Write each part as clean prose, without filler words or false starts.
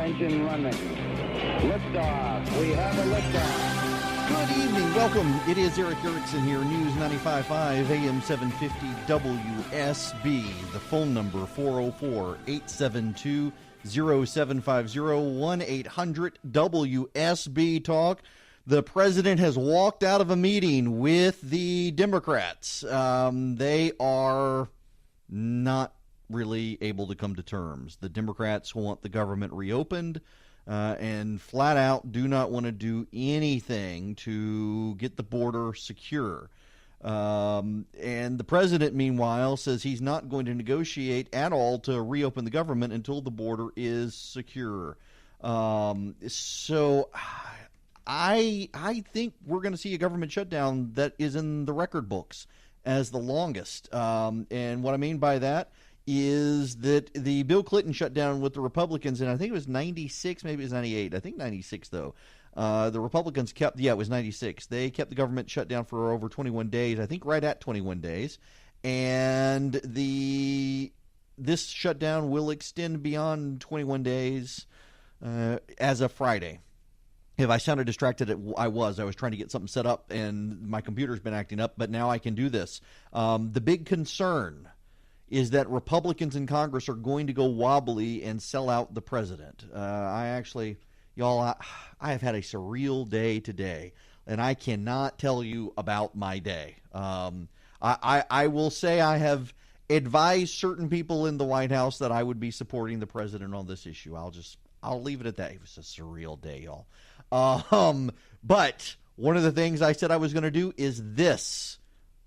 engine running. Liftoff. We have a liftoff. Good evening. Welcome. It is Eric Erickson here, News 95.5, AM 750 WSB. The phone number, 404-872-0750, 1-800-WSB Talk. The president has walked out of a meeting with the Democrats. They are not really able to come to terms. The Democrats want the government reopened and flat out do not want to do anything to get the border secure. And the president, meanwhile, says he's not going to negotiate at all to reopen the government until the border is secure. So I think we're going to see a government shutdown that is in the record books as the longest. And what I mean by that is that the Bill Clinton shutdown with the Republicans, and I think it was 96, maybe it was 98. I think 96, though. The Republicans kept, it was 96. They kept the government shut down for over 21 days, I think right at 21 days. And this shutdown will extend beyond 21 days as of Friday. If I sounded distracted, I was trying to get something set up, and my computer's been acting up, but now I can do this. The big concern is that Republicans in Congress are going to go wobbly and sell out the president. I have had a surreal day today, and I cannot tell you about my day. I will say I have advised certain people in the White House that I would be supporting the president on this issue. I'll leave it at that. It was a surreal day, y'all. But one of the things I said I was going to do is this: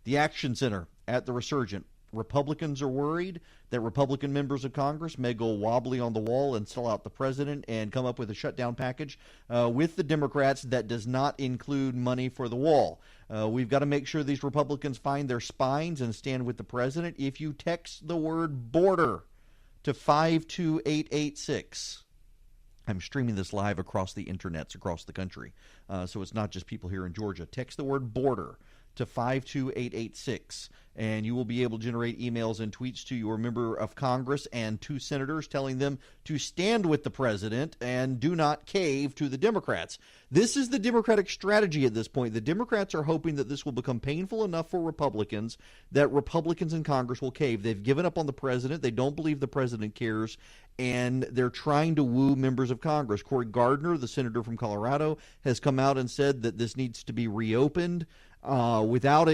the Action Center at the Resurgent. Republicans are worried that Republican members of Congress may go wobbly on the wall and sell out the president and come up with a shutdown package with the Democrats that does not include money for the wall. We've got to make sure these Republicans find their spines and stand with the president. If you text the word border to 52886, I'm streaming this live across the internets across the country, so it's not just people here in Georgia. Text the word border to 52886, and you will be able to generate emails and tweets to your member of Congress and to senators telling them to stand with the president and do not cave to the Democrats. This is the Democratic strategy at this point. The Democrats are hoping that this will become painful enough for Republicans that Republicans in Congress will cave. They've given up on the president. They don't believe the president cares, and they're trying to woo members of Congress. Cory Gardner, the senator from Colorado, has come out and said that this needs to be reopened. Without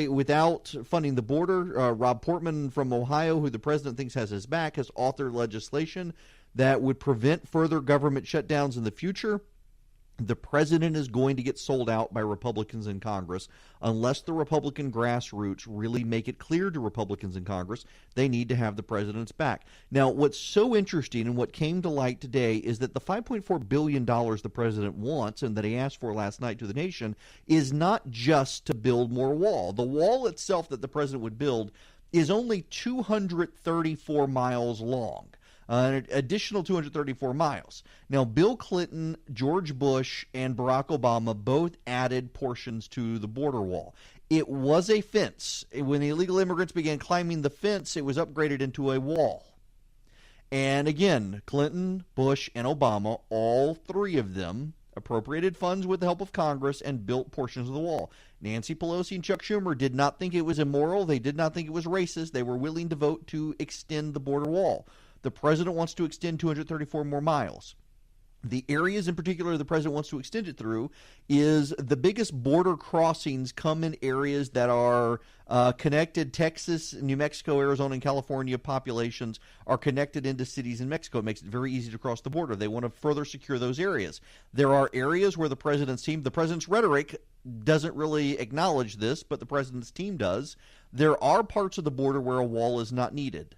funding the border. Rob Portman from Ohio, who the president thinks has his back, has authored legislation that would prevent further government shutdowns in the future. The president is going to get sold out by Republicans in Congress unless the Republican grassroots really make it clear to Republicans in Congress they need to have the president's back. Now, what's so interesting and what came to light today is that the $5.4 billion the president wants and that he asked for last night to the nation is not just to build more wall. The wall itself that the president would build is only 234 miles long. An additional 234 miles. Now, Bill Clinton, George Bush, and Barack Obama both added portions to the border wall. It was a fence. When the illegal immigrants began climbing the fence, it was upgraded into a wall. And again, Clinton, Bush, and Obama, all three of them, appropriated funds with the help of Congress and built portions of the wall. Nancy Pelosi and Chuck Schumer did not think it was immoral. They did not think it was racist. They were willing to vote to extend the border wall. The president wants to extend 234 more miles. The areas in particular the president wants to extend it through is the biggest border crossings come in areas that are connected. Texas, New Mexico, Arizona, and California populations are connected into cities in Mexico. It makes it very easy to cross the border. They want to further secure those areas. There are areas where the president's rhetoric doesn't really acknowledge this, but the president's team does. There are parts of the border where a wall is not needed.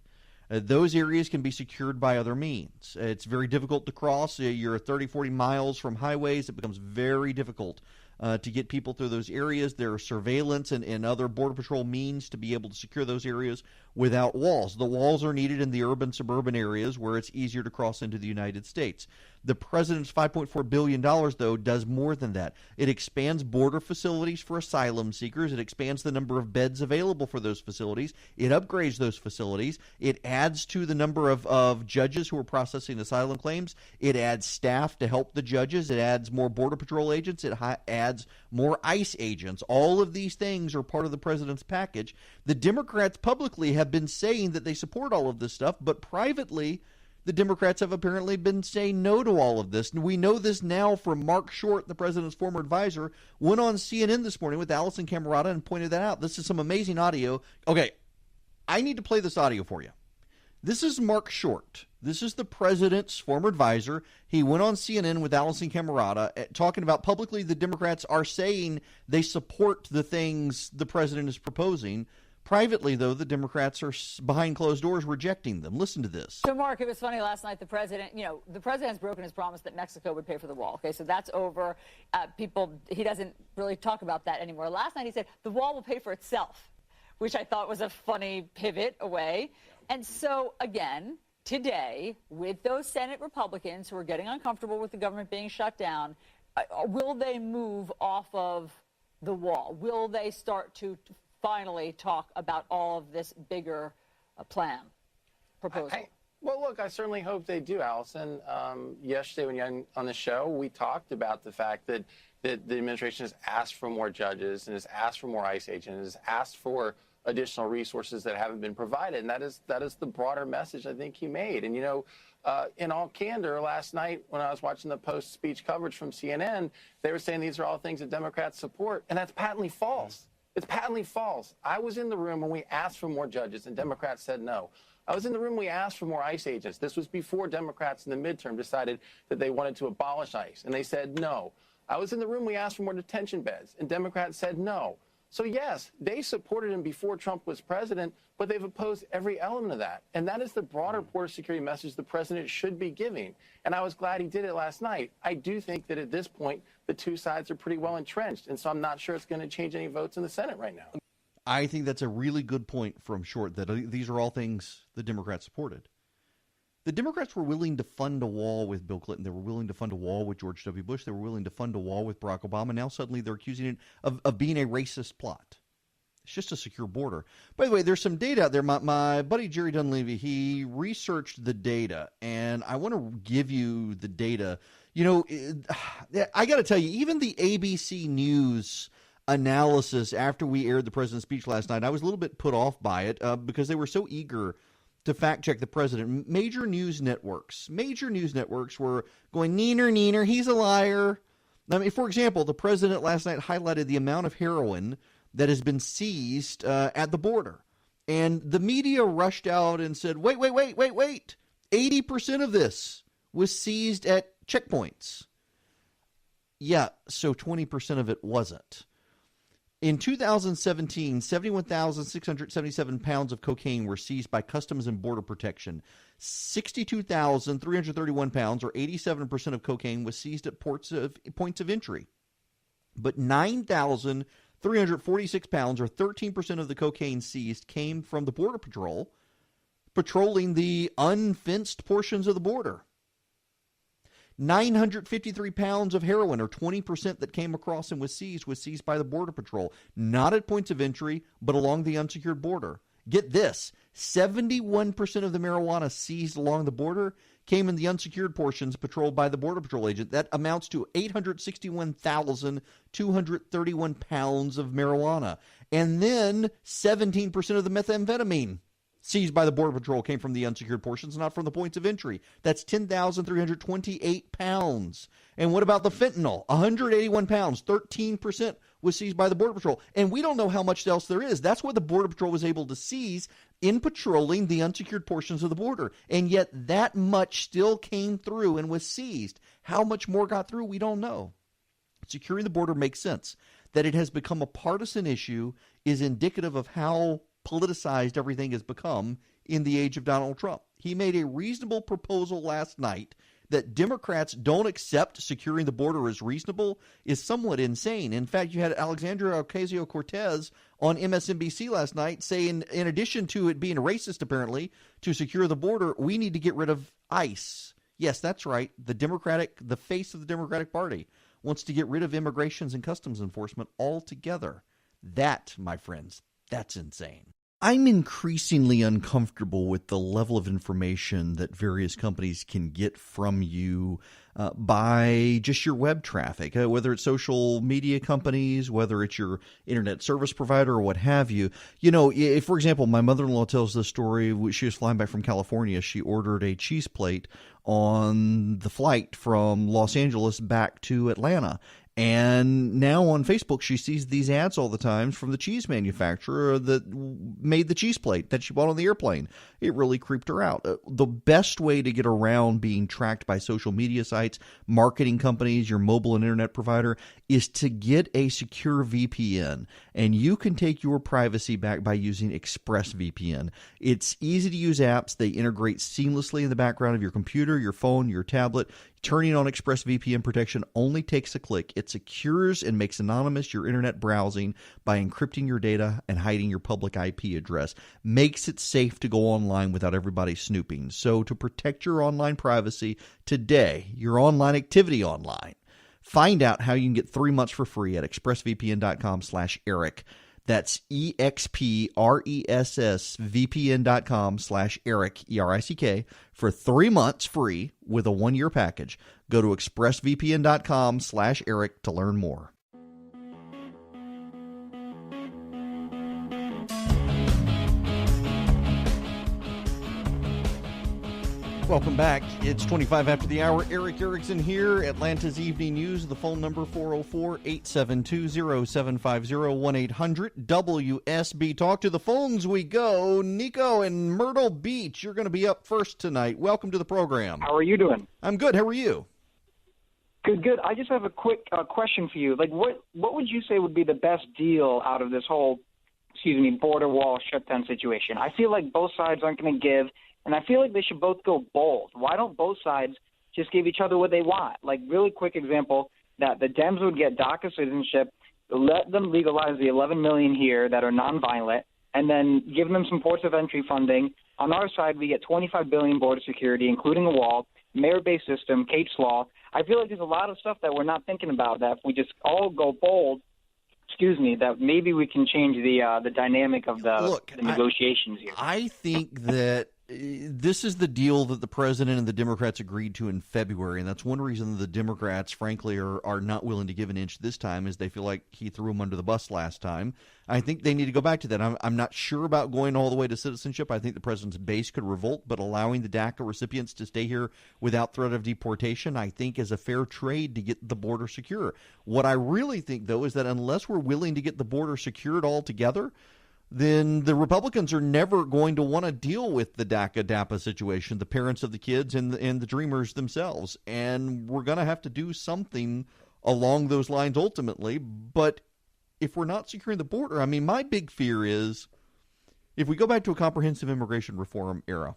Those areas can be secured by other means. It's very difficult to cross. You're 30, 40 miles from highways. It becomes very difficult to get people through those areas. There are surveillance and other Border Patrol means to be able to secure those areas without walls. The walls are needed in the urban, suburban areas where it's easier to cross into the United States. The president's $5.4 billion, though, does more than that. It expands border facilities for asylum seekers. It expands the number of beds available for those facilities. It upgrades those facilities. It adds to the number of judges who are processing asylum claims. It adds staff to help the judges. It adds more Border Patrol agents. It adds more ICE agents. All of these things are part of the president's package. The Democrats publicly have been saying that they support all of this stuff, but privately, the Democrats have apparently been saying no to all of this. And we know this now from Mark Short, the president's former advisor, went on CNN this morning with Allison Camerata and pointed that out. This is some amazing audio. Okay, I need to play this audio for you. This is Mark Short. This is the president's former advisor. He went on CNN with Allison Camerata talking about publicly the Democrats are saying they support the things the president is proposing. Privately, though, the Democrats are behind closed doors rejecting them. Listen to this. So, Mark, it was funny last night. The president has broken his promise that Mexico would pay for the wall. Okay, so that's over. He doesn't really talk about that anymore. Last night he said the wall will pay for itself, which I thought was a funny pivot away. And so, again, today, with those Senate Republicans who are getting uncomfortable with the government being shut down, will they move off of the wall? Will they start to finally talk about all of this bigger proposal? Well, look, I certainly hope they do, Allison. Yesterday when you were on the show, we talked about the fact that the administration has asked for more judges and has asked for more ICE agents and has asked for additional resources that haven't been provided. And that is the broader message I think he made. And, in all candor, last night when I was watching the post-speech coverage from CNN, they were saying these are all things that Democrats support. And that's patently false. It's patently false. I was in the room when we asked for more judges, and Democrats said no. I was in the room when we asked for more ICE agents. This was before Democrats in the midterm decided that they wanted to abolish ICE, and they said no. I was in the room we asked for more detention beds, and Democrats said no. So, yes, they supported him before Trump was president, but they've opposed every element of that. And that is the broader border security message the president should be giving. And I was glad he did it last night. I do think that at this point, the two sides are pretty well entrenched. And so I'm not sure it's going to change any votes in the Senate right now. I think that's a really good point from Short, that these are all things the Democrats supported. The Democrats were willing to fund a wall with Bill Clinton. They were willing to fund a wall with George W. Bush. They were willing to fund a wall with Barack Obama. Now suddenly they're accusing it of being a racist plot. It's just a secure border. By the way, there's some data out there. My buddy Jerry Dunleavy, he researched the data, and I want to give you the data. I got to tell you, even the ABC News analysis after we aired the president's speech last night, I was a little bit put off by it because they were so eager to fact-check the president. Major news networks were going, neener, he's a liar. I mean, for example, the president last night highlighted the amount of heroin that has been seized at the border. And the media rushed out and said, wait. 80% of this was seized at checkpoints. Yeah, so 20% of it wasn't. In 2017, 71,677 pounds of cocaine were seized by Customs and Border Protection. 62,331 pounds, or 87% of cocaine, was seized at points of entry. But 9,346 pounds, or 13% of the cocaine seized, came from the Border Patrol, patrolling the unfenced portions of the border. 953 pounds of heroin, or 20% that came across and was seized by the Border Patrol, not at points of entry, but along the unsecured border. Get this, 71% of the marijuana seized along the border came in the unsecured portions patrolled by the Border Patrol agent. That amounts to 861,231 pounds of marijuana. And then 17% of the methamphetamine seized by the Border Patrol came from the unsecured portions, not from the points of entry. That's 10,328 pounds. And what about the fentanyl? 181 pounds, 13% was seized by the Border Patrol. And we don't know how much else there is. That's what the Border Patrol was able to seize in patrolling the unsecured portions of the border. And yet that much still came through and was seized. How much more got through, we don't know. Securing the border makes sense. That it has become a partisan issue is indicative of how politicized everything has become in the age of Donald Trump. He made a reasonable proposal last night. That Democrats don't accept securing the border as reasonable is somewhat insane. In fact, you had Alexandria Ocasio-Cortez on MSNBC last night saying, in addition to it being racist, apparently, to secure the border, we need to get rid of ICE. Yes, that's right. The face of the Democratic Party wants to get rid of immigrations and customs enforcement altogether. That, my friends, that's insane. I'm increasingly uncomfortable with the level of information that various companies can get from you by just your web traffic, whether it's social media companies, whether it's your internet service provider or what have you. You know, if, for example, my mother-in-law tells the story, she was flying back from California. She ordered a cheese plate on the flight from Los Angeles back to Atlanta. And now on Facebook, she sees these ads all the time from the cheese manufacturer that made the cheese plate that she bought on the airplane. It really creeped her out. The best way to get around being tracked by social media sites, marketing companies, your mobile and internet provider, is to get a secure VPN. And you can take your privacy back by using ExpressVPN. It's easy to use apps. They integrate seamlessly in the background of your computer, your phone, your tablet. Turning on ExpressVPN protection only takes a click. It secures and makes anonymous your internet browsing by encrypting your data and hiding your public IP address. Makes it safe to go online without everybody snooping. So to protect your online privacy today, your online activity online, find out how you can get 3 months for free at expressvpn.com/Eric. That's expressvpn.com/Eric, ERICK, for 3 months free with a 1-year package. Go to expressvpn.com/Eric to learn more. Welcome back. It's 25 after the hour. Eric Erickson here. Atlanta's Evening News. The phone number 404-872-0750-1-800-WSB. Talk. To the phones we go. Nico in Myrtle Beach, you're going to be up first tonight. Welcome to the program. How are you doing? I'm good. How are you? Good. I just have a quick question for you. Like, what would you say would be the best deal out of this whole, border wall shutdown situation? I feel like both sides aren't going to give. And I feel like they should both go bold. Why don't both sides just give each other what they want? Like, really quick example, that the Dems would get DACA citizenship, let them legalize the 11 million here that are nonviolent, and then give them some ports of entry funding. On our side, we get 25 billion border security, including a wall, mayor-based system, Kate's Law. I feel like there's a lot of stuff that we're not thinking about that if we just all go bold, that maybe we can change the dynamic of the negotiations here. I think that this is the deal that the president and the Democrats agreed to in February, and that's one reason the Democrats, frankly, are not willing to give an inch this time, is they feel like he threw them under the bus last time. I think they need to go back to that. I'm not sure about going all the way to citizenship. I think the president's base could revolt, but allowing the DACA recipients to stay here without threat of deportation, I think, is a fair trade to get the border secure. What I really think, though, is that unless we're willing to get the border secured altogether, then the Republicans are never going to want to deal with the DACA-DAPA situation, the parents of the kids and the dreamers themselves. And we're going to have to do something along those lines ultimately. But if we're not securing the border, I mean, my big fear is if we go back to a comprehensive immigration reform era,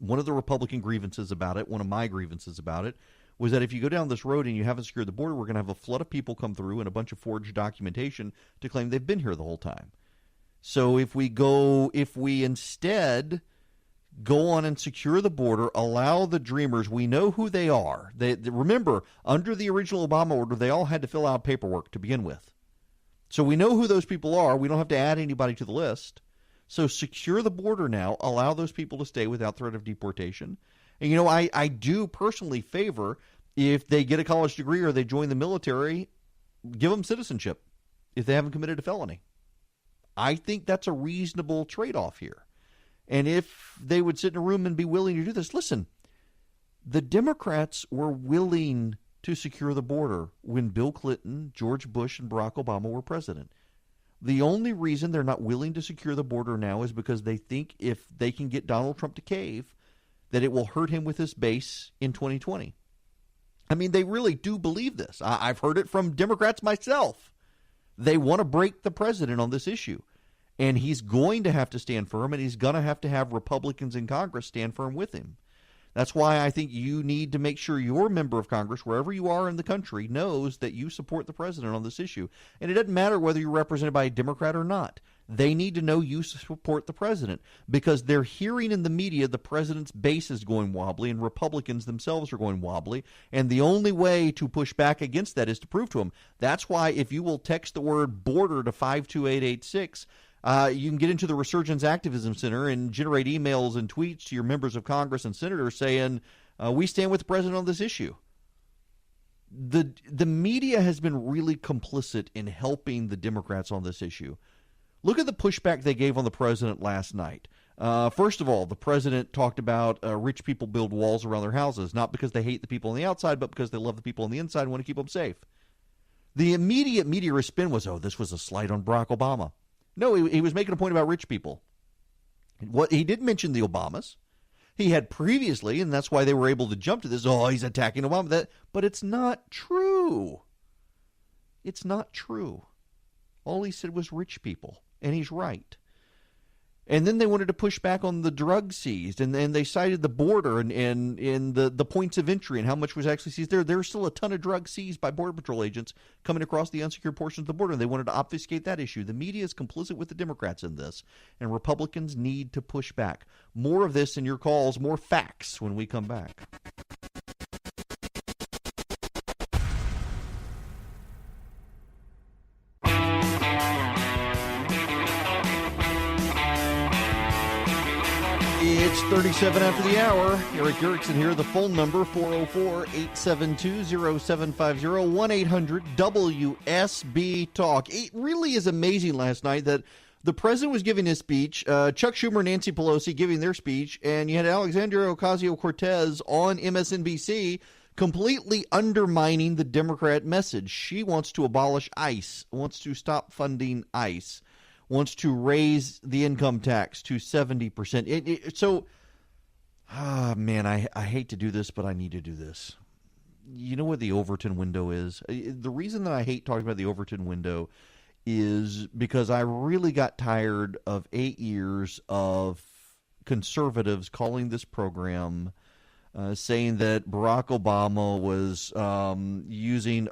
one of the Republican grievances about it, one of my grievances about it, was that if you go down this road and you haven't secured the border, we're going to have a flood of people come through and a bunch of forged documentation to claim they've been here the whole time. So if we instead go on and secure the border, allow the dreamers, we know who they are. Remember, under the original Obama order, they all had to fill out paperwork to begin with. So we know who those people are. We don't have to add anybody to the list. So secure the border now, allow those people to stay without threat of deportation. And, I do personally favor if they get a college degree or they join the military, give them citizenship if they haven't committed a felony. I think that's a reasonable trade-off here. And if they would sit in a room and be willing to do this, listen, the Democrats were willing to secure the border when Bill Clinton, George Bush, and Barack Obama were president. The only reason they're not willing to secure the border now is because they think if they can get Donald Trump to cave, that it will hurt him with his base in 2020. I mean, they really do believe this. I've heard it from Democrats myself. They want to break the president on this issue. And he's going to have to stand firm, and he's going to have Republicans in Congress stand firm with him. That's why I think you need to make sure your member of Congress, wherever you are in the country, knows that you support the president on this issue. And it doesn't matter whether you're represented by a Democrat or not. They need to know you support the president because they're hearing in the media the president's base is going wobbly and Republicans themselves are going wobbly. And the only way to push back against that is to prove to them. That's why if you will text the word border to 52886, you can get into the Resurgence Activism Center and generate emails and tweets to your members of Congress and senators saying, we stand with the president on this issue. The media has been really complicit in helping the Democrats on this issue. Look at the pushback they gave on the president last night. First of all, the president talked about rich people build walls around their houses, not because they hate the people on the outside, but because they love the people on the inside and want to keep them safe. The immediate media response was, this was a slight on Barack Obama. No, he was making a point about rich people. What he did mention the Obamas. He had previously, and that's why they were able to jump to this, he's attacking Obama. But it's not true. It's not true. All he said was rich people, and he's right. And then they wanted to push back on the drugs seized, and they cited the border and the points of entry and how much was actually seized there. There's still a ton of drugs seized by Border Patrol agents coming across the unsecured portions of the border, and they wanted to obfuscate that issue. The media is complicit with the Democrats in this, and Republicans need to push back. More of this in your calls, more facts when we come back. It's 37 after the hour. Eric Erickson here. The phone number, 404-872-0750, 1-800-WSB-TALK. It really is amazing last night that the president was giving his speech, Chuck Schumer and Nancy Pelosi giving their speech, and you had Alexandria Ocasio-Cortez on MSNBC completely undermining the Democrat message. She wants to abolish ICE, wants to stop funding ICE, wants to raise the income tax to 70%. I hate to do this, but I need to do this. You know what the Overton window is? The reason that I hate talking about the Overton window is because I really got tired of 8 years of conservatives calling this program, saying that Barack Obama was using,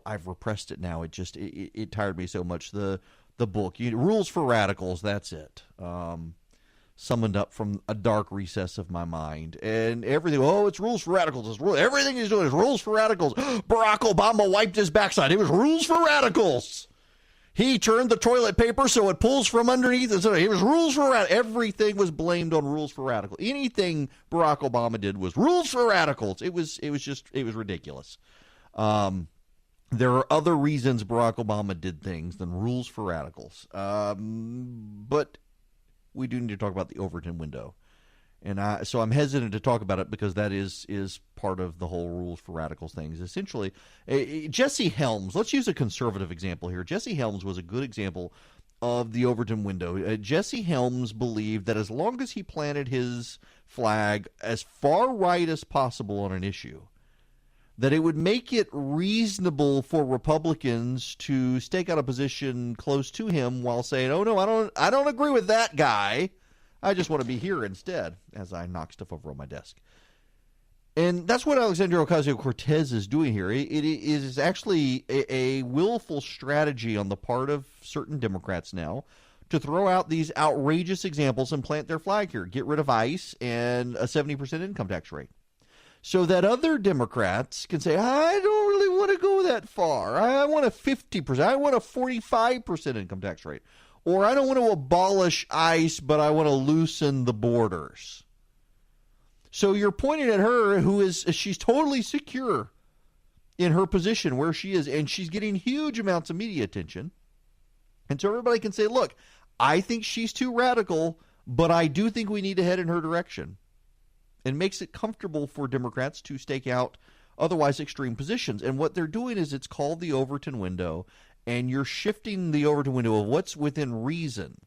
I've repressed it now. It tired me so much. The book, Rules for Radicals, that's it. Summoned up from a dark recess of my mind. And everything, it's Rules for Radicals. Everything he's doing is Rules for Radicals. Barack Obama wiped his backside. It was Rules for Radicals. He turned the toilet paper so it pulls from underneath. It was Rules for Radicals. Everything was blamed on Rules for Radicals. Anything Barack Obama did was Rules for Radicals. It was ridiculous. There are other reasons Barack Obama did things than Rules for Radicals. But we do need to talk about the Overton window. And so I'm hesitant to talk about it because that is part of the whole Rules for Radicals things. Essentially, Jesse Helms, let's use a conservative example here. Jesse Helms was a good example of the Overton window. Jesse Helms believed that as long as he planted his flag as far right as possible on an issue, that it would make it reasonable for Republicans to stake out a position close to him while saying, no, I don't agree with that guy. I just want to be here instead, as I knock stuff over on my desk. And that's what Alexandria Ocasio-Cortez is doing here. It is actually a willful strategy on the part of certain Democrats now to throw out these outrageous examples and plant their flag here. Get rid of ICE and a 70% income tax rate. So that other Democrats can say, I don't really want to go that far. I want a 50%. I want a 45% income tax rate. Or I don't want to abolish ICE, but I want to loosen the borders. So you're pointing at her she's totally secure in her position where she is, and she's getting huge amounts of media attention. And so everybody can say, look, I think she's too radical, but I do think we need to head in her direction. And makes it comfortable for Democrats to stake out otherwise extreme positions. And what they're doing is it's called the Overton window, and you're shifting the Overton window of what's within reason.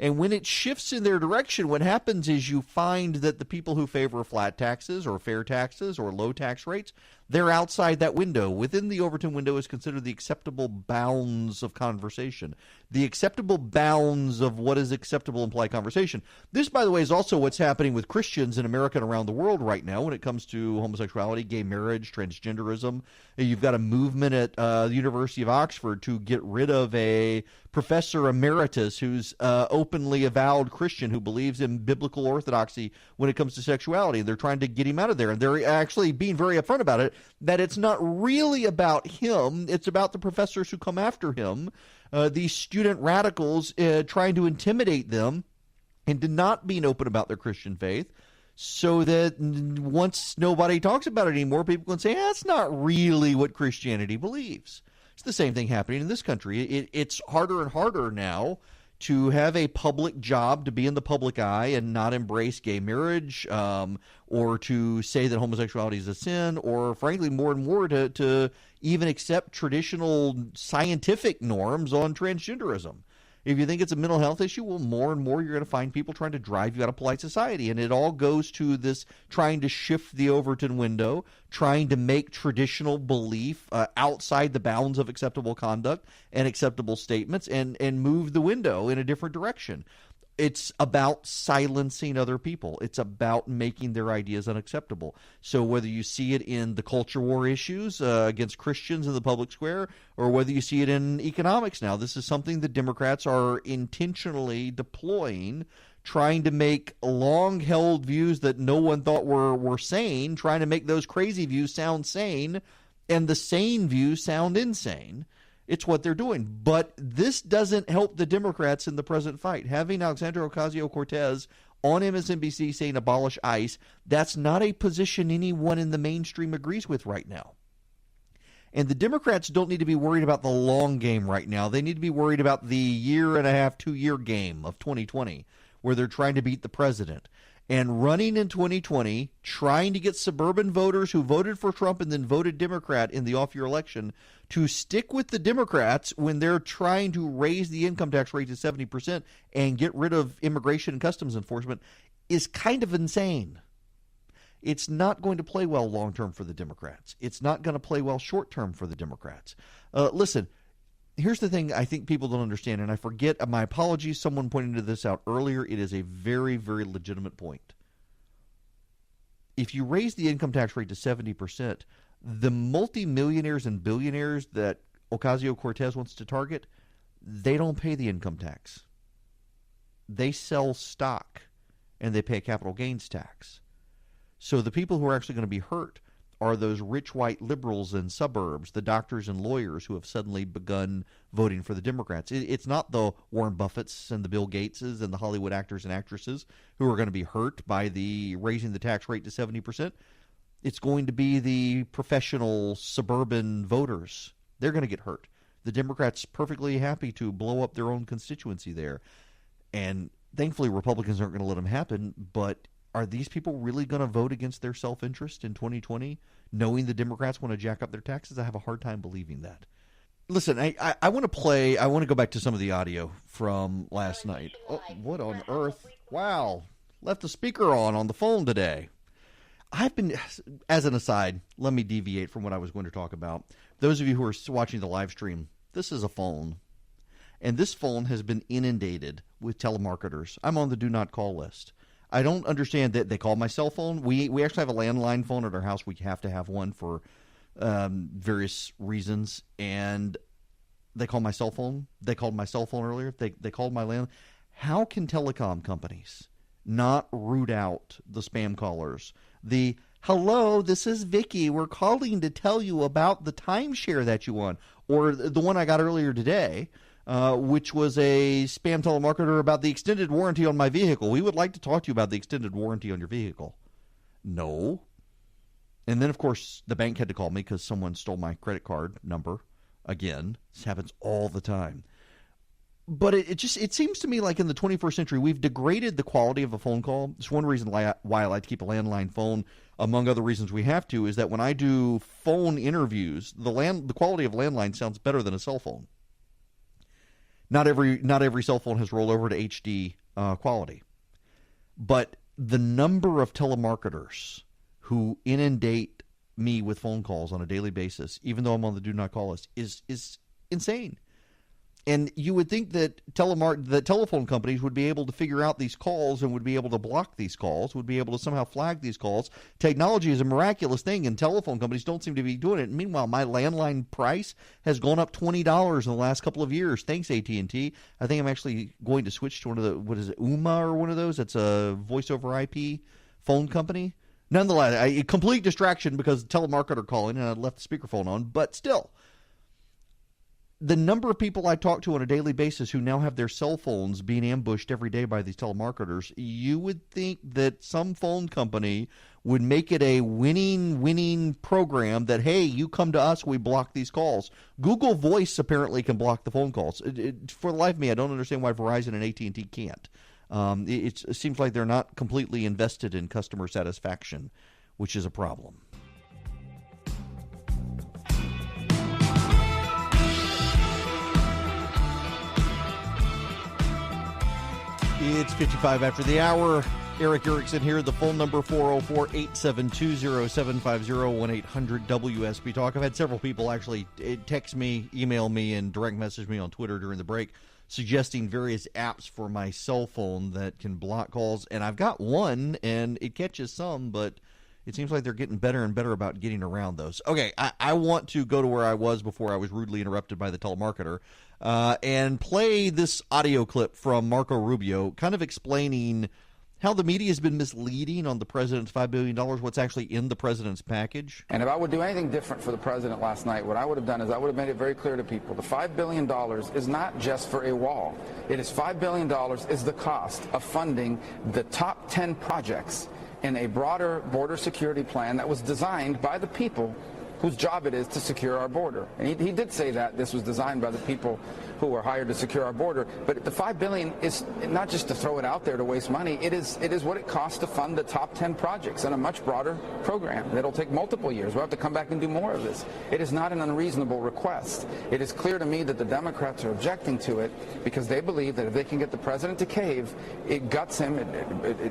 And when it shifts in their direction, what happens is you find that the people who favor flat taxes or fair taxes or low tax rates, They're outside that window. Within the Overton window is considered the acceptable bounds of conversation, the acceptable bounds of what is acceptable in polite conversation. This, by the way, is also what's happening with Christians in America and around the world right now when it comes to homosexuality, gay marriage, transgenderism. You've got a movement at the University of Oxford to get rid of a professor emeritus who's openly avowed Christian who believes in biblical orthodoxy when it comes to sexuality. They're trying to get him out of there, and they're actually being very upfront about it, that it's not really about him. It's about the professors who come after him, these student radicals trying to intimidate them into not being open about their Christian faith, so that once nobody talks about it anymore, people can say, that's not really what Christianity believes. It's the same thing happening in this country. It's harder and harder now to have a public job, to be in the public eye and not embrace gay marriage, or to say that homosexuality is a sin, or frankly more and more to even accept traditional scientific norms on transgenderism. If you think it's a mental health issue, well, more and more you're going to find people trying to drive you out of polite society. And it all goes to this trying to shift the Overton window, trying to make traditional belief outside the bounds of acceptable conduct and acceptable statements and move the window in a different direction. It's about silencing other people. It's about making their ideas unacceptable. So whether you see it in the culture war issues against Christians in the public square, or whether you see it in economics now, this is something the Democrats are intentionally deploying, trying to make long-held views that no one thought were sane, trying to make those crazy views sound sane, and the sane views sound insane. It's what they're doing. But this doesn't help the Democrats in the present fight. Having Alexandria Ocasio-Cortez on MSNBC saying abolish ICE, that's not a position anyone in the mainstream agrees with right now. And the Democrats don't need to be worried about the long game right now. They need to be worried about the year and a half, 2-year game of 2020, where they're trying to beat the president. And running in 2020, trying to get suburban voters who voted for Trump and then voted Democrat in the off-year election to stick with the Democrats when they're trying to raise the income tax rate to 70% and get rid of immigration and customs enforcement is kind of insane. It's not going to play well long-term for the Democrats. It's not going to play well short-term for the Democrats. Listen, here's the thing I think people don't understand, and I forget, my apologies, someone pointed this out earlier. It is a very, very legitimate point. If you raise the income tax rate to 70%, the multimillionaires and billionaires that Ocasio-Cortez wants to target, they don't pay the income tax. They sell stock, and they pay a capital gains tax. So the people who are actually going to be hurt are those rich white liberals in suburbs, the doctors and lawyers who have suddenly begun voting for the Democrats. It's not the Warren Buffetts and the Bill Gateses and the Hollywood actors and actresses who are going to be hurt by the raising the tax rate to 70%. It's going to be the professional suburban voters. They're going to get hurt. The Democrats perfectly happy to blow up their own constituency there. And thankfully Republicans aren't going to let them happen, but are these people really going to vote against their self-interest in 2020, knowing the Democrats want to jack up their taxes? I have a hard time believing that. Listen, I want to go back to some of the audio from last night. Oh, what on earth? Wow. Left the speaker on the phone today. I've been, as an aside, let me deviate from what I was going to talk about. Those of you who are watching the live stream, this is a phone. And this phone has been inundated with telemarketers. I'm on the do not call list. I don't understand that they call my cell phone. We actually have a landline phone at our house. We have to have one for various reasons. And they call my cell phone. They called my cell phone earlier. They called my landline. How can telecom companies not root out the spam callers? The, hello, this is Vicky. We're calling to tell you about the timeshare that you won. Or the one I got earlier today, which was a spam telemarketer about the extended warranty on my vehicle. We would like to talk to you about the extended warranty on your vehicle. No. And then, of course, the bank had to call me because someone stole my credit card number. Again, this happens all the time. But it seems to me like in the 21st century, we've degraded the quality of a phone call. It's one reason why I like to keep a landline phone. Among other reasons we have to is that when I do phone interviews, the quality of landline sounds better than a cell phone. Not every cell phone has rolled over to HD quality. But the number of telemarketers who inundate me with phone calls on a daily basis, even though I'm on the do not call list, is insane. And you would think that telephone companies would be able to figure out these calls and would be able to block these calls, would be able to somehow flag these calls. Technology is a miraculous thing, and telephone companies don't seem to be doing it. Meanwhile, my landline price has gone up $20 in the last couple of years. Thanks, AT&T. I think I'm actually going to switch to one of the, what is it, Uma or one of those? It's a voice over IP phone company. Nonetheless, a complete distraction because the telemarketer calling and I left the speakerphone on, but still. The number of people I talk to on a daily basis who now have their cell phones being ambushed every day by these telemarketers, you would think that some phone company would make it a winning program that, hey, you come to us, we block these calls. Google Voice apparently can block the phone calls. For the life of me, I don't understand why Verizon and AT&T can't. It seems like they're not completely invested in customer satisfaction, which is a problem. It's 55 after the hour. Eric Erickson here. The phone number 404-872-0750, 1-800-WSB Talk. I've had several people actually text me, email me, and direct message me on Twitter during the break suggesting various apps for my cell phone that can block calls. And I've got one, and it catches some, but it seems like they're getting better and better about getting around those. Okay, I want to go to where I was before I was rudely interrupted by the telemarketer and play this audio clip from Marco Rubio kind of explaining how the media has been misleading on the president's $5 billion, what's actually in the president's package. And if I would do anything different for the president last night, what I would have done is I would have made it very clear to people. The $5 billion is not just for a wall. It is $5 billion is the cost of funding the top 10 projects in a broader border security plan that was designed by the people whose job it is to secure our border. And he did say that this was designed by the people who were hired to secure our border. But the $5 billion is not just to throw it out there to waste money. It is what it costs to fund the top 10 projects in a much broader program. It'll take multiple years. We'll have to come back and do more of this. It is not an unreasonable request. It is clear to me that the Democrats are objecting to it because they believe that if they can get the president to cave, it guts him,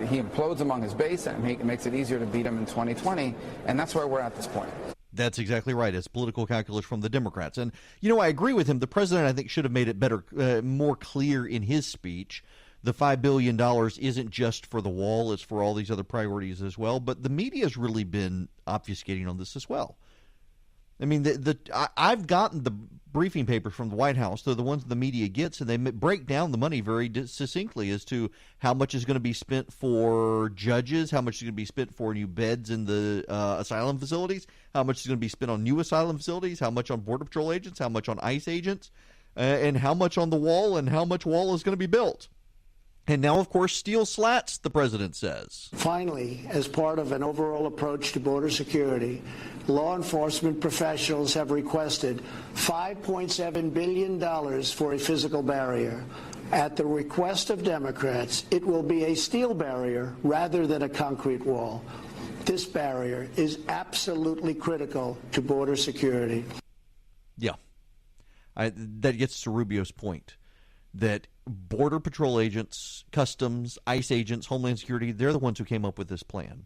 he implodes among his base, and it makes it easier to beat him in 2020. And that's where we're at this point. That's exactly right. It's political calculus from the Democrats. And, I agree with him. The president, I think, should have made it better, more clear in his speech. The $5 billion isn't just for the wall. It's for all these other priorities as well. But the media has really been obfuscating on this as well. I mean, I've gotten the briefing papers from the White House. They're the ones the media gets, and they break down the money very succinctly as to how much is going to be spent for judges, how much is going to be spent for new beds in the asylum facilities, how much is going to be spent on new asylum facilities, how much on Border Patrol agents, how much on ICE agents, and how much on the wall, and how much wall is going to be built. And now, of course, steel slats, the president says. Finally, as part of an overall approach to border security, law enforcement professionals have requested $5.7 billion for a physical barrier. At the request of Democrats, it will be a steel barrier rather than a concrete wall. This barrier is absolutely critical to border security. Yeah. That gets to Rubio's point. That Border Patrol agents, Customs, ICE agents, Homeland Security, they're the ones who came up with this plan.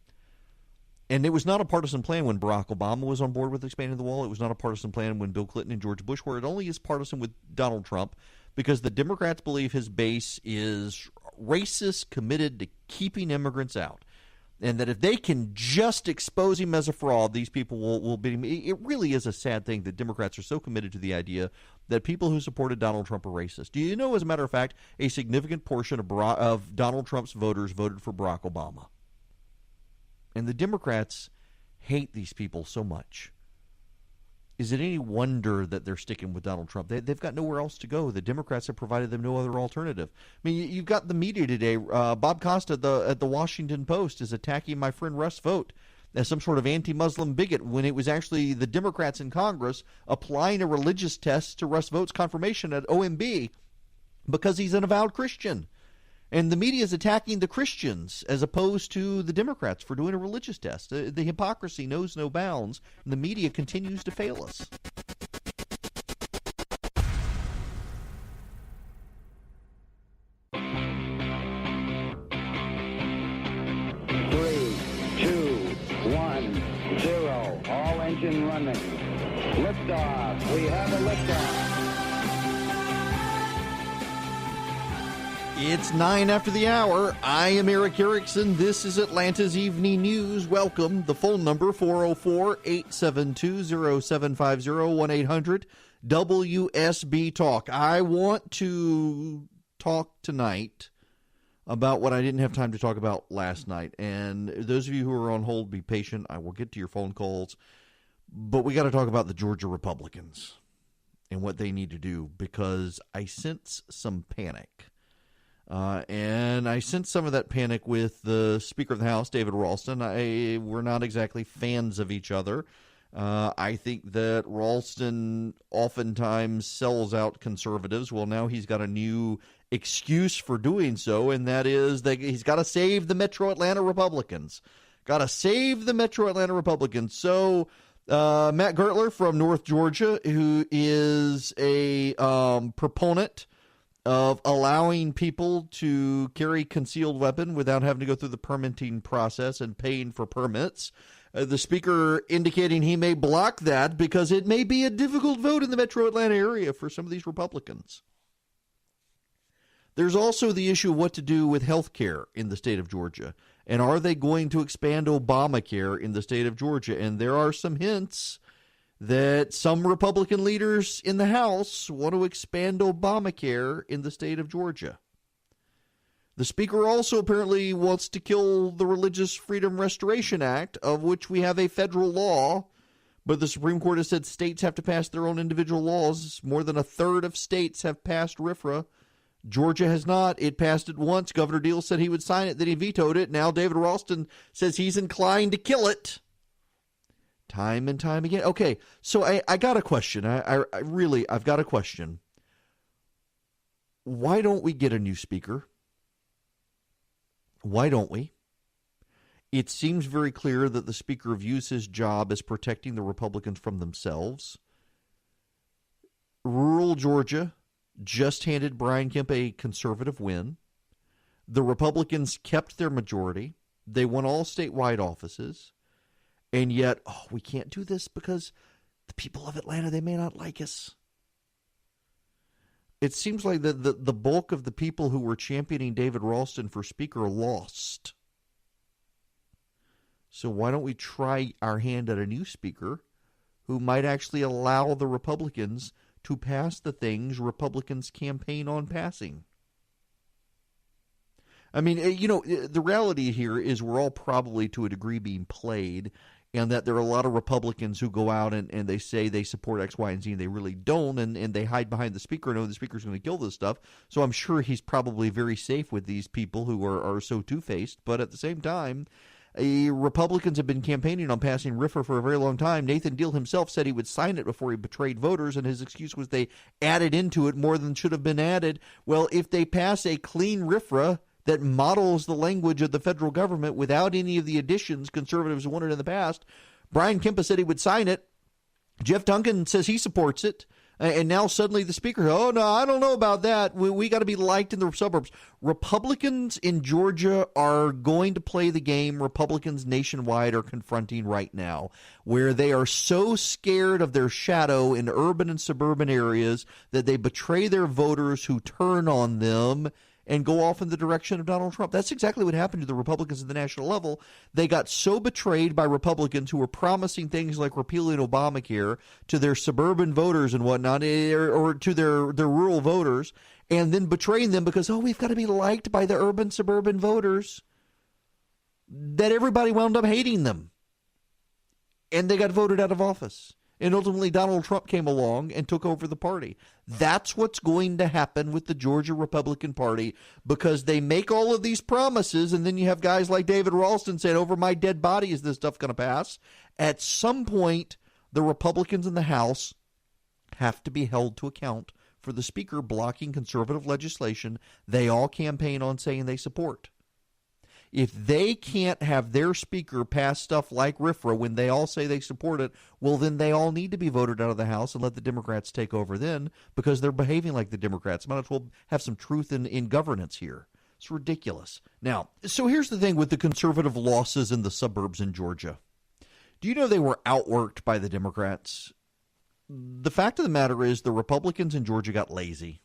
And it was not a partisan plan when Barack Obama was on board with expanding the wall. It was not a partisan plan when Bill Clinton and George Bush were. It only is partisan with Donald Trump because the Democrats believe his base is racist, committed to keeping immigrants out. And that if they can just expose him as a fraud, these people will beat him. It really is a sad thing that Democrats are so committed to the idea that people who supported Donald Trump are racist. Do you know, as a matter of fact, a significant portion of Donald Trump's voters voted for Barack Obama? And the Democrats hate these people so much. Is it any wonder that they're sticking with Donald Trump? They've got nowhere else to go. The Democrats have provided them no other alternative. I mean, you've got the media today. Bob Costa at the Washington Post is attacking my friend Russ Vought as some sort of anti-Muslim bigot when it was actually the Democrats in Congress applying a religious test to Russ Vought's confirmation at OMB because he's an avowed Christian. And the media is attacking the Christians as opposed to the Democrats for doing a religious test. The hypocrisy knows no bounds, and the media continues to fail us. Three, two, one, zero. All Ignition running. Liftoff. We have a liftoff. It's 9 after the hour. I am Eric Erickson. This is Atlanta's Evening News. Welcome. The phone number, 404-872-0750, 1-800-WSB Talk. I want to talk tonight about what I didn't have time to talk about last night. And those of you who are on hold, be patient. I will get to your phone calls. But we got to talk about the Georgia Republicans and what they need to do, because I sense some panic. And I sense some of that panic with the Speaker of the House, David Ralston. We're not exactly fans of each other. I think that Ralston oftentimes sells out conservatives. Well, now he's got a new excuse for doing so, and that is that he's got to save the Metro Atlanta Republicans. Got to save the Metro Atlanta Republicans. So Matt Gertler from North Georgia, who is a proponent of allowing people to carry concealed weapon without having to go through the permitting process and paying for permits. The speaker indicating he may block that because it may be a difficult vote in the Metro Atlanta area for some of these Republicans. There's also the issue of what to do with health care in the state of Georgia. And are they going to expand Obamacare in the state of Georgia? And there are some hints that some Republican leaders in the House want to expand Obamacare in the state of Georgia. The speaker also apparently wants to kill the Religious Freedom Restoration Act, of which we have a federal law, but the Supreme Court has said states have to pass their own individual laws. More than a third of states have passed RFRA. Georgia has not. It passed it once. Governor Deal said he would sign it, then he vetoed it. Now David Ralston says he's inclined to kill it. Time and time again. Okay, so I got a question. I've got a question. Why don't we get a new speaker? Why don't we? It seems very clear that the speaker views his job as protecting the Republicans from themselves. Rural Georgia just handed Brian Kemp a conservative win. The Republicans kept their majority. They won all statewide offices. And yet, we can't do this because the people of Atlanta, they may not like us. It seems like the bulk of the people who were championing David Ralston for speaker lost. So why don't we try our hand at a new speaker who might actually allow the Republicans to pass the things Republicans campaign on passing? I mean, the reality here is we're all probably to a degree being played, and that there are a lot of Republicans who go out and they say they support X, Y, and Z, and they really don't, and they hide behind the speaker and know the speaker's going to kill this stuff. So I'm sure he's probably very safe with these people who are so two-faced. But at the same time, Republicans have been campaigning on passing RFRA for a very long time. Nathan Deal himself said he would sign it before he betrayed voters, and his excuse was they added into it more than should have been added. Well, if they pass a clean RFRA that models the language of the federal government without any of the additions conservatives wanted in the past, Brian Kemp said he would sign it. Jeff Duncan says he supports it. And now suddenly the speaker, oh, no, I don't know about that. We got to be liked in the suburbs. Republicans in Georgia are going to play the game Republicans nationwide are confronting right now, where they are so scared of their shadow in urban and suburban areas that they betray their voters who turn on them and go off in the direction of Donald Trump. That's exactly what happened to the Republicans at the national level. They got so betrayed by Republicans who were promising things like repealing Obamacare to their suburban voters and whatnot, or to their rural voters, and then betraying them because, we've got to be liked by the urban suburban voters, that everybody wound up hating them. And they got voted out of office. And ultimately, Donald Trump came along and took over the party. That's what's going to happen with the Georgia Republican Party, because they make all of these promises, and then you have guys like David Ralston saying, over my dead body is this stuff going to pass. At some point, the Republicans in the House have to be held to account for the speaker blocking conservative legislation they all campaign on saying they support. If they can't have their speaker pass stuff like RFRA when they all say they support it, well, then they all need to be voted out of the House and let the Democrats take over then, because they're behaving like the Democrats. Might as well have some truth in governance here. It's ridiculous. Now, so here's the thing with the conservative losses in the suburbs in Georgia. Do you know they were outworked by the Democrats? The fact of the matter is the Republicans in Georgia got lazy.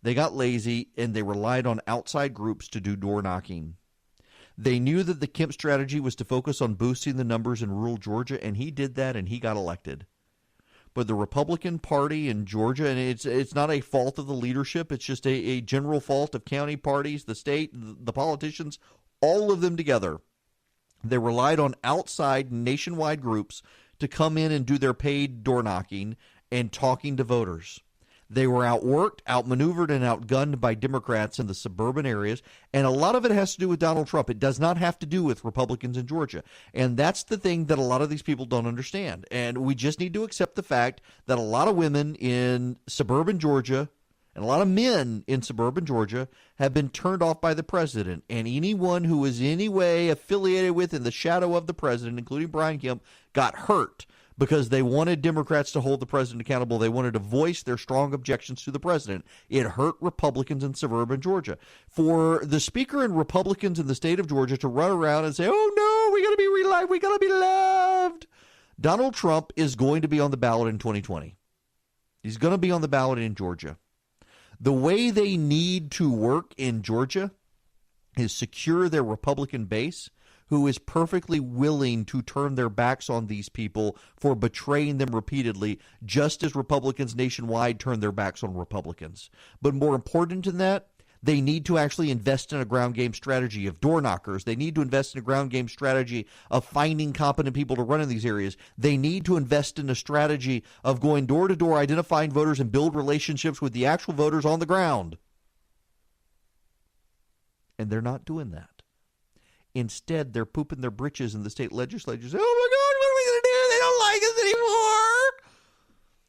They got lazy, and they relied on outside groups to do door knocking. They knew that the Kemp strategy was to focus on boosting the numbers in rural Georgia, and he did that, and he got elected. But the Republican Party in Georgia, and it's not a fault of the leadership, it's just a general fault of county parties, the state, the politicians, all of them together. They relied on outside nationwide groups to come in and do their paid door knocking and talking to voters. They were outworked, outmaneuvered, and outgunned by Democrats in the suburban areas, and a lot of it has to do with Donald Trump. It does not have to do with Republicans in Georgia, and that's the thing that a lot of these people don't understand. And we just need to accept the fact that a lot of women in suburban Georgia and a lot of men in suburban Georgia have been turned off by the president, and anyone who was in any way affiliated with in the shadow of the president, including Brian Kemp, got hurt because they wanted Democrats to hold the president accountable. They wanted to voice their strong objections to the president. It hurt Republicans in suburban Georgia. For the speaker and Republicans in the state of Georgia to run around and say, oh, no, we got to be realized, we got to be loved. Donald Trump is going to be on the ballot in 2020. He's going to be on the ballot in Georgia. The way they need to work in Georgia is secure their Republican base, who is perfectly willing to turn their backs on these people for betraying them repeatedly, just as Republicans nationwide turn their backs on Republicans. But more important than that, they need to actually invest in a ground game strategy of door knockers. They need to invest in a ground game strategy of finding competent people to run in these areas. They need to invest in a strategy of going door to door, identifying voters, and build relationships with the actual voters on the ground. And they're not doing that. Instead, they're pooping their britches in the state legislatures. Oh, my God, what are we going to do? They don't like us anymore.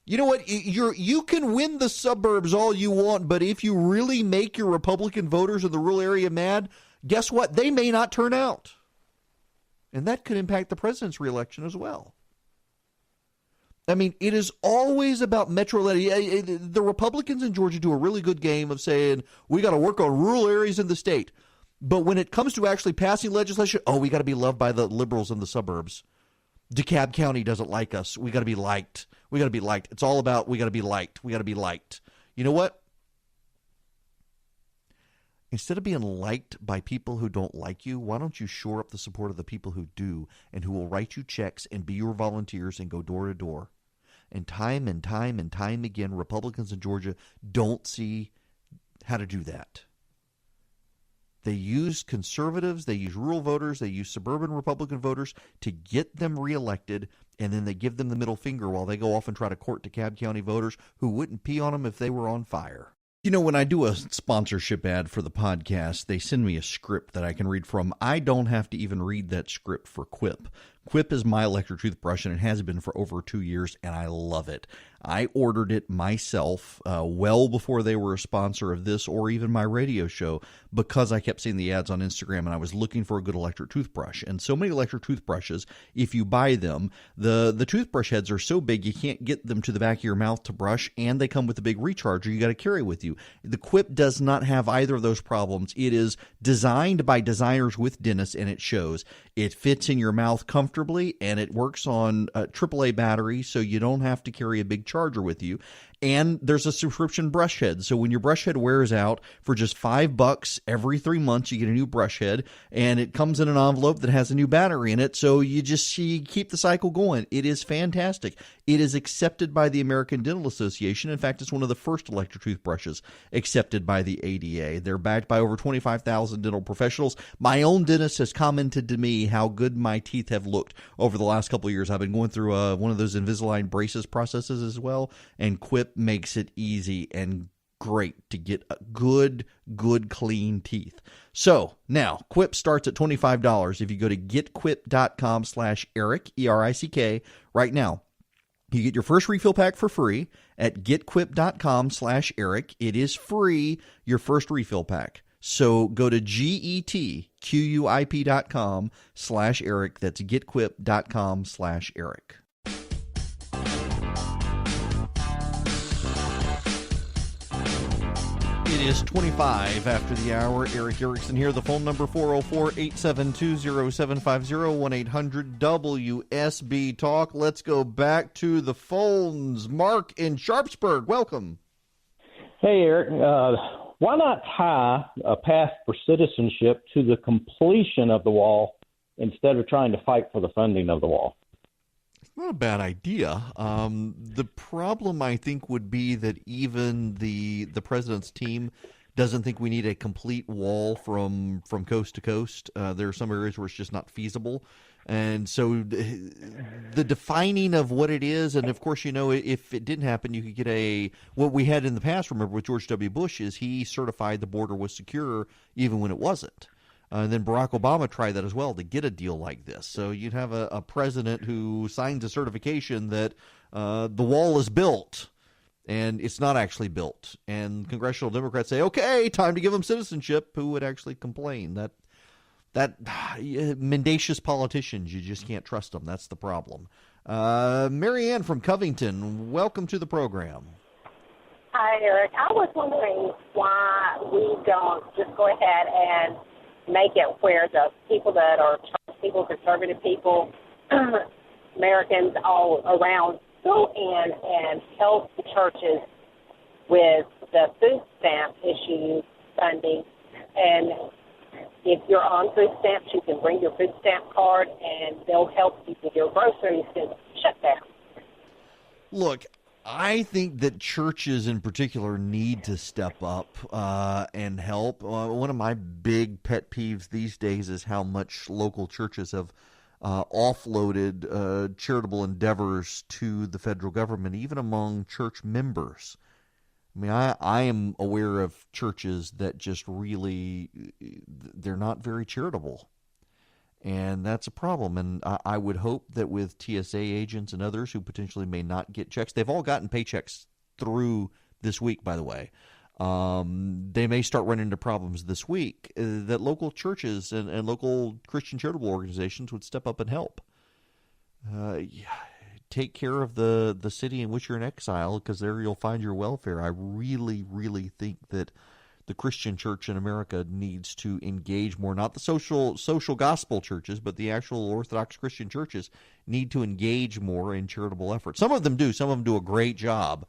You know what? You can win the suburbs all you want, but if you really make your Republican voters in the rural area mad, guess what? They may not turn out. And that could impact the president's reelection as well. I mean, it is always about metro. The Republicans in Georgia do a really good game of saying, we got to work on rural areas in the state. But when it comes to actually passing legislation, we got to be loved by the liberals in the suburbs. DeKalb County doesn't like us. We got to be liked. We got to be liked. It's all about we got to be liked. We got to be liked. You know what? Instead of being liked by people who don't like you, why don't you shore up the support of the people who do and who will write you checks and be your volunteers and go door to door? And time again, Republicans in Georgia don't see how to do that. They use conservatives, they use rural voters, they use suburban Republican voters to get them reelected, and then they give them the middle finger while they go off and try to court DeKalb County voters who wouldn't pee on them if they were on fire. You know, when I do a sponsorship ad for the podcast, they send me a script that I can read from. I don't have to even read that script for Quip. Quip is my electric toothbrush, and it has been for over 2 years, and I love it. I ordered it myself well before they were a sponsor of this or even my radio show because I kept seeing the ads on Instagram, and I was looking for a good electric toothbrush. And so many electric toothbrushes, if you buy them, the toothbrush heads are so big you can't get them to the back of your mouth to brush, and they come with a big recharger you got to carry with you. The Quip does not have either of those problems. It is designed by designers with dentists, and it shows. It fits in your mouth comfortably, and it works on AAA battery, so you don't have to carry a big charger with you. And there's a subscription brush head. So when your brush head wears out, for just $5 every 3 months, you get a new brush head, and it comes in an envelope that has a new battery in it. So you keep the cycle going. It is fantastic. It is accepted by the American Dental Association. In fact, it's one of the first electric toothbrushes accepted by the ADA. They're backed by over 25,000 dental professionals. My own dentist has commented to me how good my teeth have looked over the last couple of years. I've been going through one of those Invisalign braces processes as well, and Quip makes it easy and great to get good clean teeth. So now Quip starts at $25 if you go to getquip.com/Eric, ERICK right now. You get your first refill pack for free at getquip.com/Eric. It is free, your first refill pack. So go to getquip.com/Eric. That's getquip.com/Eric. It is 25 after the hour. Eric Erickson here. The phone number 404-872-0750, 1-800-WSB Talk. Let's go back to the phones. Mark in Sharpsburg, welcome. Hey, Eric. Why not tie a path for citizenship to the completion of the wall instead of trying to fight for the funding of the wall? Not a bad idea. The problem, I think, would be that even the president's team doesn't think we need a complete wall from coast to coast. There are some areas where it's just not feasible. And so the defining of what it is, and of course, if it didn't happen, you could get what we had in the past, remember, with George W. Bush, is he certified the border was secure even when it wasn't. And then Barack Obama tried that as well to get a deal like this. So you'd have a president who signs a certification that the wall is built, and it's not actually built. And congressional Democrats say, okay, time to give them citizenship. Who would actually complain? That mendacious politicians, you just can't trust them. That's the problem. Mary Ann from Covington, welcome to the program. Hi, Eric. I was wondering why we don't just go ahead and make it where the people that are church people, conservative people, Americans all around go in and help the churches with the food stamp issue funding. And if you're on food stamps, you can bring your food stamp card and they'll help you with your groceries and shut down. Look, I think that churches in particular need to step up and help. One of my big pet peeves these days is how much local churches have offloaded charitable endeavors to the federal government, even among church members. I mean, I am aware of churches that just really, they're not very charitable. And that's a problem. And I would hope that with TSA agents and others who potentially may not get checks, they've all gotten paychecks through this week, by the way. They may start running into problems this week, that local churches and local Christian charitable organizations would step up and help. Take care of the city in which you're in exile, because there you'll find your welfare. I really, really think that the Christian church in America needs to engage more. Not the social gospel churches, but the actual Orthodox Christian churches need to engage more in charitable efforts. Some of them do. Some of them do a great job.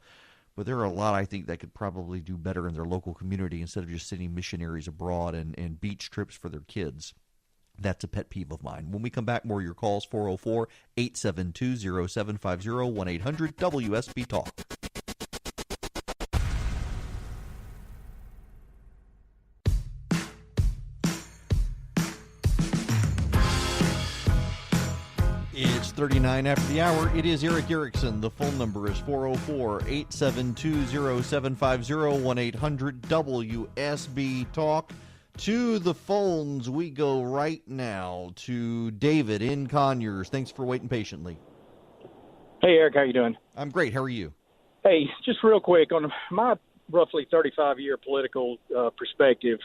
But there are a lot, I think, that could probably do better in their local community instead of just sending missionaries abroad and beach trips for their kids. That's a pet peeve of mine. When we come back, more of your calls, 404-872-0750, 1-800-WSB-TALK. It's 39 after the hour. It is Eric Erickson. The phone number is 404-872-0750, 1-800-WSB-TALK. To the phones we go right now to David in Conyers. Thanks for waiting patiently. Hey, Eric, how you doing? I'm great. How are you? Hey, just real quick, on my roughly 35-year political perspective,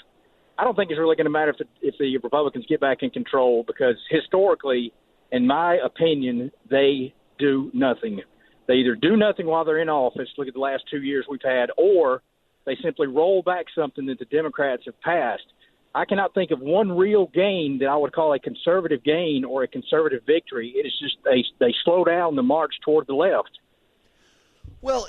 I don't think it's really going to matter if the Republicans get back in control, because historically, in my opinion, they do nothing. They either do nothing while they're in office, look at the last 2 years we've had, or they simply roll back something that the Democrats have passed. I cannot think of one real gain that I would call a conservative gain or a conservative victory. It is just they slow down the march toward the left. Well,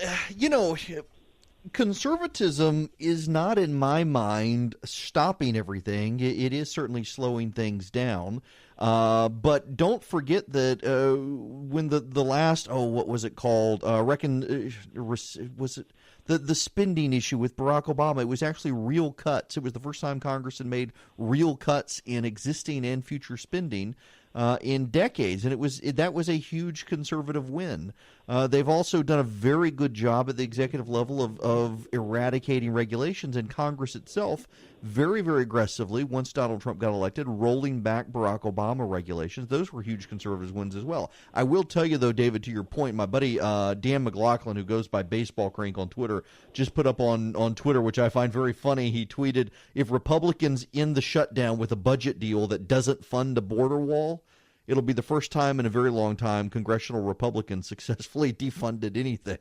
conservatism is not, in my mind, stopping everything. It is certainly slowing things down. But don't forget that when the last, what was it called? Was it the spending issue with Barack Obama? It was actually real cuts. It was the first time Congress had made real cuts in existing and future spending in decades, and that was a huge conservative win. They've also done a very good job at the executive level of eradicating regulations, and Congress itself very, very aggressively, once Donald Trump got elected, rolling back Barack Obama regulations. Those were huge conservative wins as well. I will tell you, though, David, to your point, my buddy Dan McLaughlin, who goes by Baseball Crank on Twitter, just put up on Twitter, which I find very funny. He tweeted, if Republicans end the shutdown with a budget deal that doesn't fund a border wall, it'll be the first time in a very long time congressional Republicans successfully defunded anything.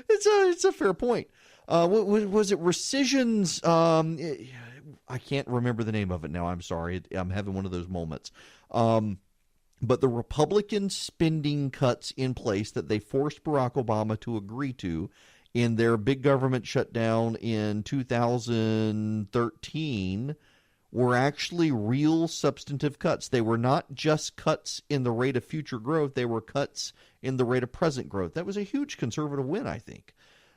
It's a fair point. Was it rescissions? I can't remember the name of it now. I'm sorry. I'm having one of those moments. But the Republican spending cuts in place that they forced Barack Obama to agree to in their big government shutdown in 2013 were actually real substantive cuts. They were not just cuts in the rate of future growth. They were cuts in the rate of present growth. That was a huge conservative win, I think.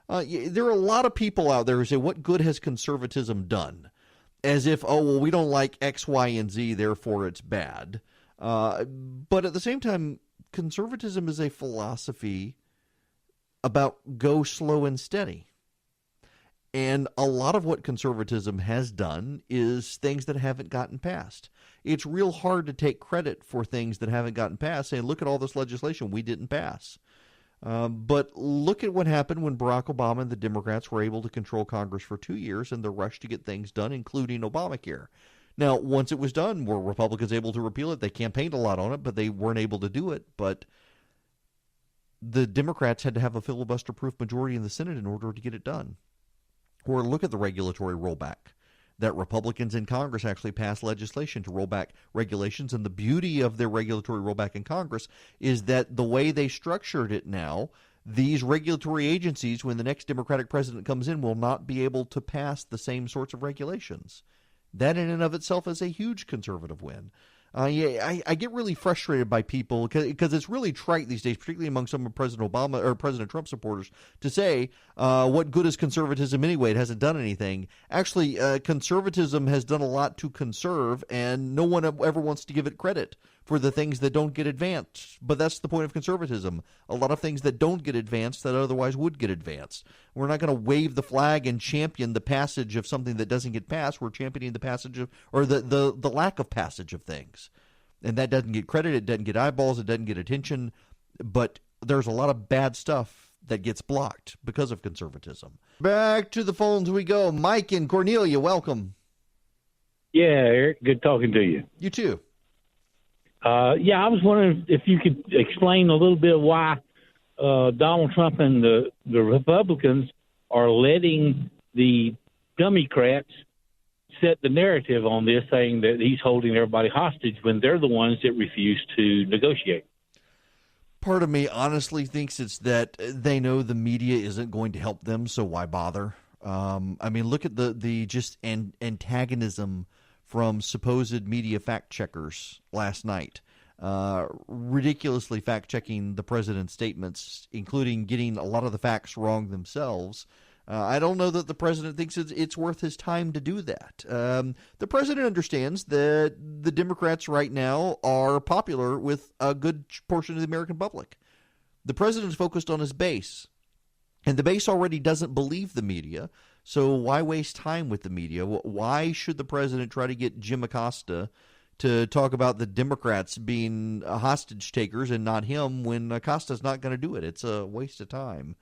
There are a lot of people out there who say, what good has conservatism done? As if, oh, well, we don't like X, Y, and Z, therefore it's bad. But at the same time, conservatism is a philosophy about go slow and steady. And a lot of what conservatism has done is things that haven't gotten passed. It's real hard to take credit for things that haven't gotten passed, saying, look at all this legislation we didn't pass. But look at what happened when Barack Obama and the Democrats were able to control Congress for 2 years and the rush to get things done, including Obamacare. Now, once it was done, were Republicans able to repeal it? They campaigned a lot on it, but they weren't able to do it. But the Democrats had to have a filibuster-proof majority in the Senate in order to get it done. Or look at the regulatory rollback, that Republicans in Congress actually passed legislation to roll back regulations. And the beauty of their regulatory rollback in Congress is that the way they structured it now, these regulatory agencies, when the next Democratic president comes in, will not be able to pass the same sorts of regulations. That in and of itself is a huge conservative win. I get really frustrated by people because it's really trite these days, particularly among some of President Obama or President Trump supporters, to say, what good is conservatism anyway? It hasn't done anything. Actually, conservatism has done a lot to conserve, and no one ever wants to give it credit for the things that don't get advanced. But that's the point of conservatism. A lot of things that don't get advanced that otherwise would get advanced. We're not going to wave the flag and champion the passage of something that doesn't get passed. We're championing the passage of, or the lack of passage of things. And that doesn't get credit. It doesn't get eyeballs. It doesn't get attention. But there's a lot of bad stuff that gets blocked because of conservatism. Back to the phones we go. Mike and Cornelia, welcome. Yeah, Eric, good talking to you. You too. I was wondering if you could explain a little bit why Donald Trump and the Republicans are letting the Democrats set the narrative on this, saying that he's holding everybody hostage when they're the ones that refuse to negotiate. Part of me honestly thinks it's that they know the media isn't going to help them, so why bother? Look at the just antagonism from supposed media fact checkers last night, ridiculously fact checking the president's statements, including getting a lot of the facts wrong themselves. I don't know that the president thinks it's worth his time to do that. The president understands that the Democrats right now are popular with a good portion of the American public. The president is focused on his base, and the base already doesn't believe the media. So why waste time with the media? Why should the president try to get Jim Acosta to talk about the Democrats being hostage takers and not him when Acosta's not going to do it? It's a waste of time.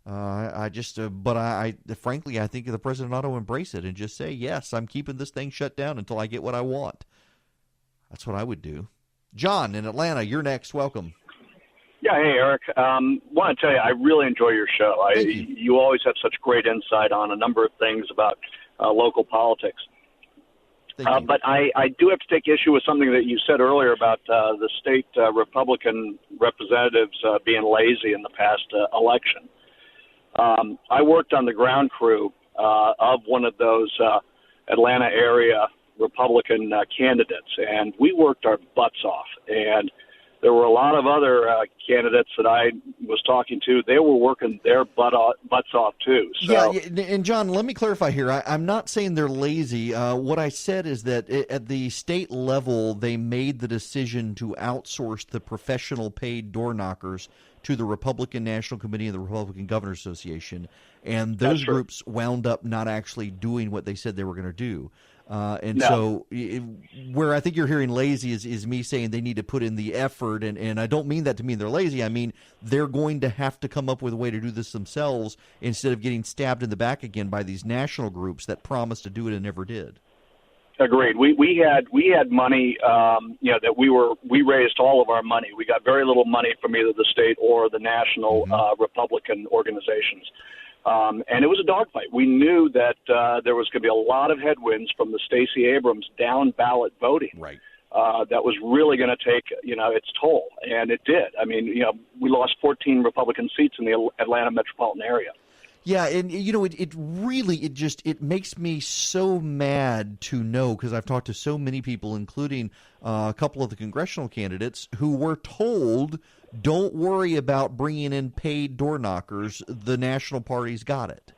Frankly, I think the president ought to embrace it and just say, yes, I'm keeping this thing shut down until I get what I want. That's what I would do. John in Atlanta, you're next. Welcome. Yeah, hey, Eric. Want to tell you, I really enjoy your show. You always have such great insight on a number of things about local politics. But I do have to take issue with something that you said earlier about the state Republican representatives being lazy in the past election. I worked on the ground crew of one of those Atlanta area Republican candidates, and we worked our butts off. And there were a lot of other candidates that I was talking to. They were working their butts off, too. So. Yeah, and John, let me clarify here. I'm not saying they're lazy. What I said is that at the state level, they made the decision to outsource the professional paid door knockers to the Republican National Committee and the Republican Governors Association, and those groups wound up not actually doing what they said they were going to do. So where I think you're hearing lazy is me saying they need to put in the effort, and I don't mean that to mean they're lazy. I mean they're going to have to come up with a way to do this themselves instead of getting stabbed in the back again by these national groups that promised to do it and never did. Agreed. We had money, that we raised all of our money. We got very little money from either the state or the national Republican organizations. And it was a dogfight. We knew that there was going to be a lot of headwinds from the Stacey Abrams down ballot voting. Right. That was really going to take, its toll. And it did. I mean, we lost 14 Republican seats in the Atlanta metropolitan area. Yeah, and it makes me so mad to know, because I've talked to so many people, including a couple of the congressional candidates, who were told, don't worry about bringing in paid door knockers, the national party's got it.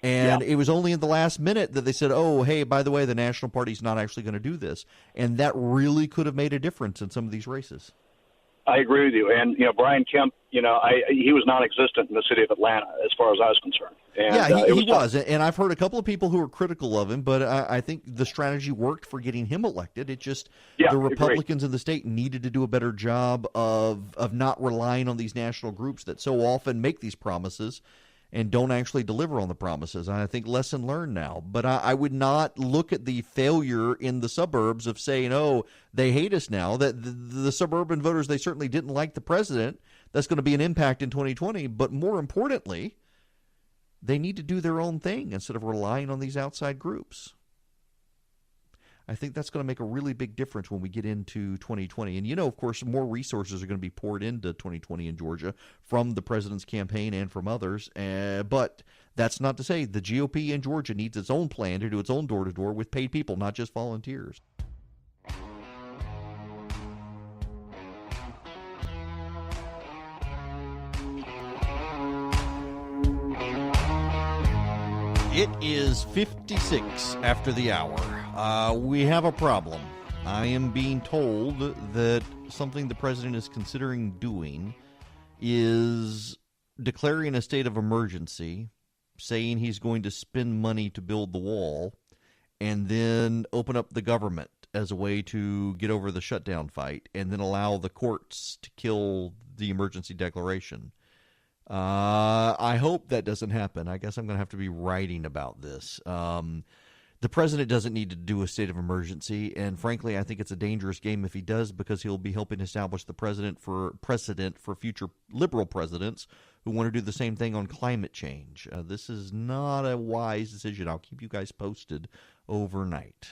And it was only in the last minute that they said, oh, hey, by the way, the national party's not actually going to do this. And that really could have made a difference in some of these races. I agree with you. And, Brian Kemp, he was non-existent in the city of Atlanta as far as I was concerned. And, he was. And I've heard a couple of people who are critical of him, but I think the strategy worked for getting him elected. It just, the Republicans in the state needed to do a better job of not relying on these national groups that so often make these promises and don't actually deliver on the promises. And I think lesson learned now. But I would not look at the failure in the suburbs of saying, oh, they hate us now. That the suburban voters, they certainly didn't like the president. That's going to be an impact in 2020. But more importantly, they need to do their own thing instead of relying on these outside groups. I think that's going to make a really big difference when we get into 2020. And, of course, more resources are going to be poured into 2020 in Georgia from the president's campaign and from others. But that's not to say the GOP in Georgia needs its own plan to do its own door-to-door with paid people, not just volunteers. It is 56 after the hour. We have a problem. I am being told that something the president is considering doing is declaring a state of emergency, saying he's going to spend money to build the wall, and then open up the government as a way to get over the shutdown fight, and then allow the courts to kill the emergency declaration. I hope that doesn't happen. I guess I'm going to have to be writing about this. The president doesn't need to do a state of emergency, and frankly, I think it's a dangerous game if he does, because he'll be helping establish the precedent for future liberal presidents who want to do the same thing on climate change. This is not a wise decision. I'll keep you guys posted overnight.